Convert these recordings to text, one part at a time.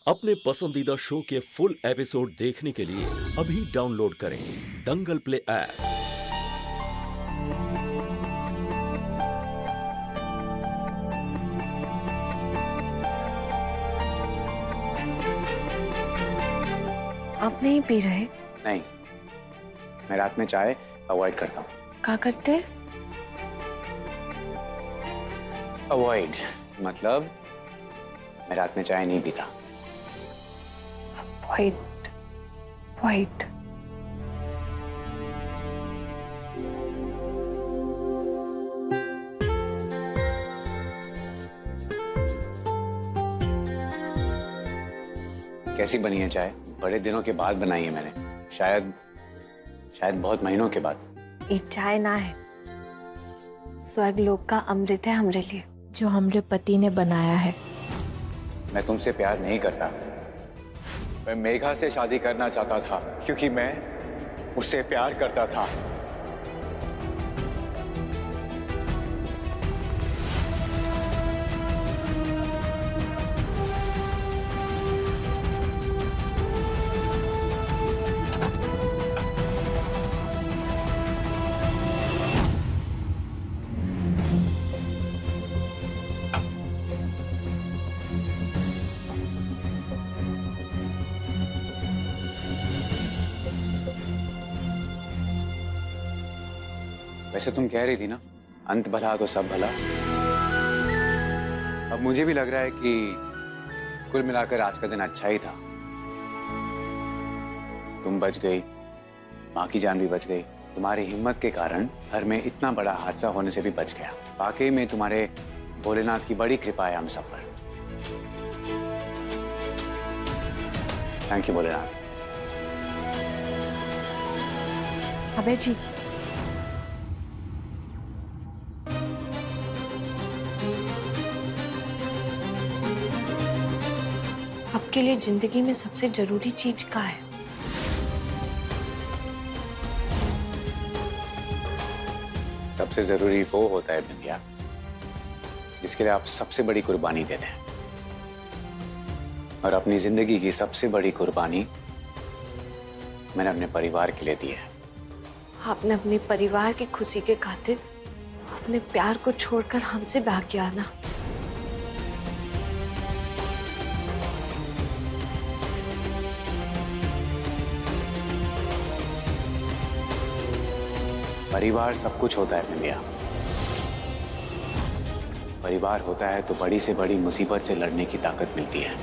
अपने पसंदीदा शो के फुल एपिसोड देखने के लिए अभी डाउनलोड करें दंगल प्ले ऐप। आप नहीं पी रहे? नहीं, मैं रात में चाय अवॉइड करता हूँ। क्या करते? अवॉइड मतलब मैं रात में चाय नहीं पीता। White white. कैसी बनी है चाय? बड़े दिनों के बाद बनाई है मैंने, शायद बहुत महीनों के बाद। ये चाय ना है, स्वर्ग लोक का अमृत है हमरे लिए, जो हमरे पति ने बनाया है। मैं तुमसे प्यार नहीं करता। मैं मेघा से शादी करना चाहता था क्योंकि मैं उससे प्यार करता था। वैसे तुम कह रही थी ना, अंत भला तो सब भला। अब मुझे भी लग रहा है कि कुल मिलाकर आज का दिन अच्छा ही था। तुम बच गई, माँ की जान भी बच गई। तुम्हारी हिम्मत के कारण घर में इतना बड़ा हादसा होने से भी बच गया। वाकई में तुम्हारे भोलेनाथ की बड़ी कृपा है हम सब पर। Thank you Bholenath. अबे जी, आपके लिए जिंदगी में सबसे जरूरी चीज क्या है? सबसे जरूरी वो होता है बिंदिया जिसके लिए आप सबसे बड़ी कुर्बानी देते हैं। और अपनी जिंदगी की सबसे बड़ी कुर्बानी मैंने अपने परिवार के लिए दी है। आपने अपने परिवार की खुशी के खातिर अपने प्यार को छोड़कर हमसे भाग गया ना। परिवार सब कुछ होता है बिंदिया। परिवार होता है तो बड़ी से बड़ी मुसीबत से लड़ने की ताकत मिलती है।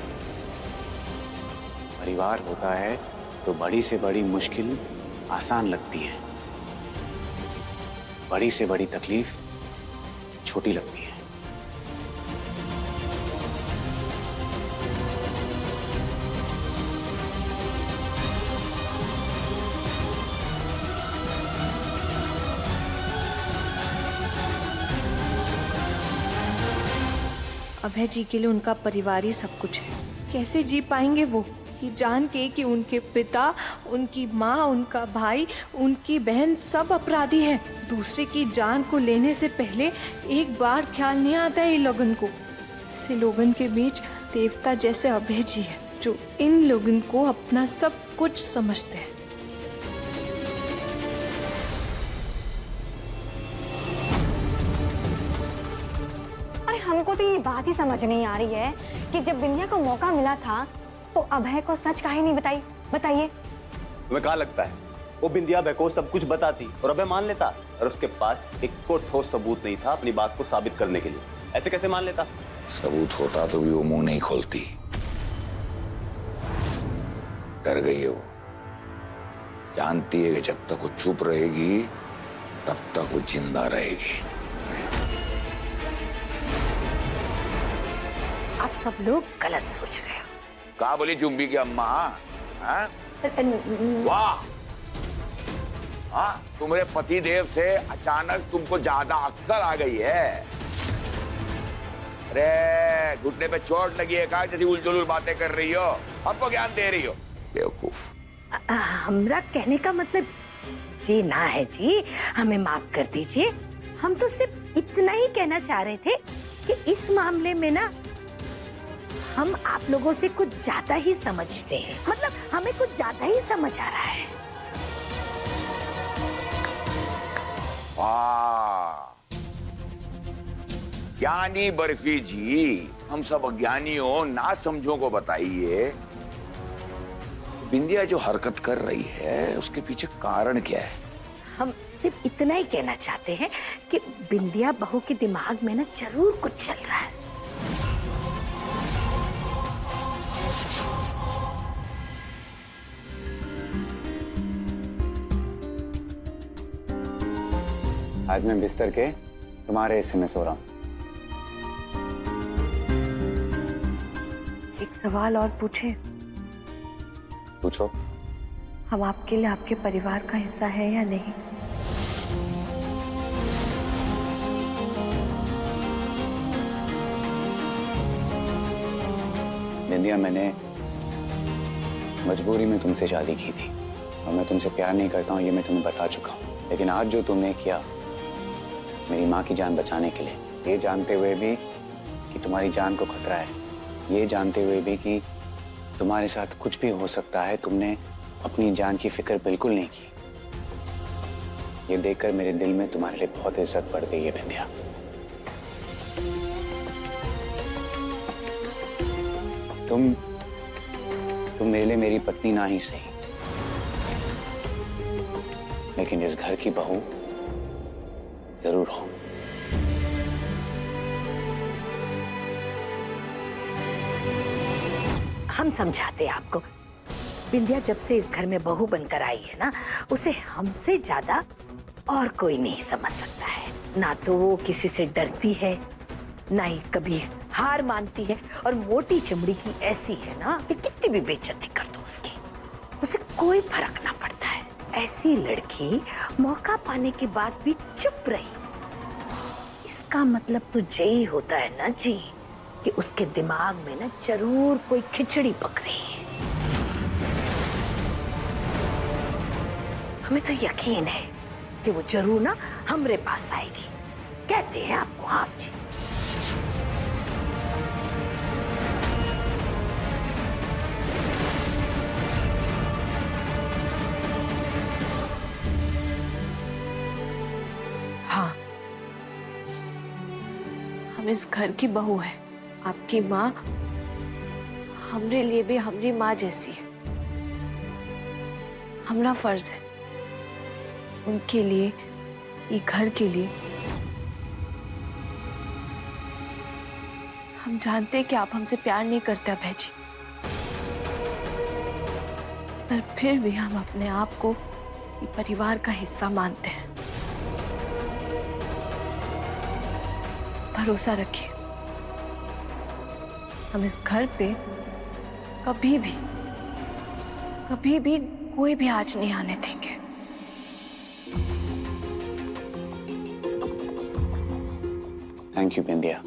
परिवार होता है तो बड़ी से बड़ी मुश्किल आसान लगती है, बड़ी से बड़ी तकलीफ छोटी लगती है। अभय जी के लिए उनका परिवार ही सब कुछ है। कैसे जी पाएंगे वो, ये जान के कि उनके पिता, उनकी माँ, उनका भाई, उनकी बहन सब अपराधी हैं। दूसरे की जान को लेने से पहले एक बार ख्याल नहीं आता है ये लोगन को। ऐसे लोगन के बीच देवता जैसे अभय जी है, जो इन लोगन को अपना सब कुछ समझते हैं। हमको तो ये बात ही समझ नहीं आ रही है कि जब बिंदिया को मौका मिला था तो अभय को सच काहे नहीं बताई? बताइए। तुम्हें क्या लगता है वो बिंदिया अभय को सब कुछ बताती और अभय मान लेता? और उसके पास एक को ठोस सबूत नहीं था अपनी बात को साबित करने के लिए। ऐसे कैसे मान लेता? सबूत होता तो भी वो मुंह नहीं खोलती। डर गई है वो। जानती है कि जब तक वो चुप रहेगी तब तक वो जिंदा रहेगी। आप सब लोग गलत सोच रहे हो। कहा बोली जुम्बी की अम्मा? हाँ? वाह, हाँ, तुम्हारे पति देव से अचानक तुमको ज्यादा अक्ल आ गई है। अरे घुटने पे चोट लगी है कहा, जैसी उलझुल बातें कर रही हो, हमको ज्ञान दे रही हो। बेवकूफ। हमरा कहने का मतलब जी ना है जी, हमें माफ कर दीजिए। हम तो सिर्फ इतना ही कहना चाह रहे थे कि इस मामले में ना हम आप लोगों से कुछ ज्यादा ही समझते हैं, मतलब हमें कुछ ज्यादा ही समझ आ रहा है। वाह ज्ञानी बर्फी जी, हम सब अज्ञानियों ना समझों को बताइए, बिंदिया जो हरकत कर रही है उसके पीछे कारण क्या है? हम सिर्फ इतना ही कहना चाहते हैं कि बिंदिया बहू के दिमाग में ना जरूर कुछ चल रहा है। आज मैं बिस्तर के तुम्हारे हिस्से में सो रहा हूँ। एक सवाल और पूछे? पूछो। हम आपके लिए आपके परिवार का हिस्सा है या नहीं? बिंदिया, मैंने मजबूरी में तुमसे शादी की थी और मैं तुमसे प्यार नहीं करता हूँ, ये मैं तुम्हें बता चुका हूँ। लेकिन आज जो तुमने किया मेरी माँ की जान बचाने के लिए, ये जानते हुए भी कि तुम्हारी जान को खतरा है, ये जानते हुए भी कि तुम्हारे साथ कुछ भी हो सकता है, तुमने अपनी जान की फिक्र बिल्कुल नहीं की। ये देखकर मेरे दिल में तुम्हारे लिए बहुत इज्जत बढ़ गई है बिंदिया। तुम मेरे लिए मेरी पत्नी ना ही सही, लेकिन इस घर की बहू जरूर हो। हम समझाते हैं आपको, बिंदिया जब से इस घर में बहू बनकर आई है ना, उसे हमसे ज्यादा और कोई नहीं समझ सकता है। ना तो वो किसी से डरती है, ना ही कभी हार मानती है, और मोटी चमड़ी की ऐसी है ना कि कितनी भी बेइज्जती कर दो उसकी, उसे कोई फर्क ना पड़ता है। ऐसी लड़की मौका पाने के बाद भी चुप रही, इसका मतलब तो यही होता है ना जी कि उसके दिमाग में ना जरूर कोई खिचड़ी पक रही है। हमें तो यकीन है कि वो जरूर ना हमरे पास आएगी, कहते हैं आपको। हाँ जी। हाँ, हम इस घर की बहू है। आपकी माँ हमरे लिए भी हमारी माँ जैसी है। हमारा फर्ज है उनके लिए, ये घर के लिए। हम जानते हैं कि आप हमसे प्यार नहीं करते अभय जी, पर फिर भी हम अपने आप को ये परिवार का हिस्सा मानते हैं। भरोसा रखिए, हम इस घर पे कभी भी कोई भी आँच नहीं आने देंगे। Thank you Bindiya.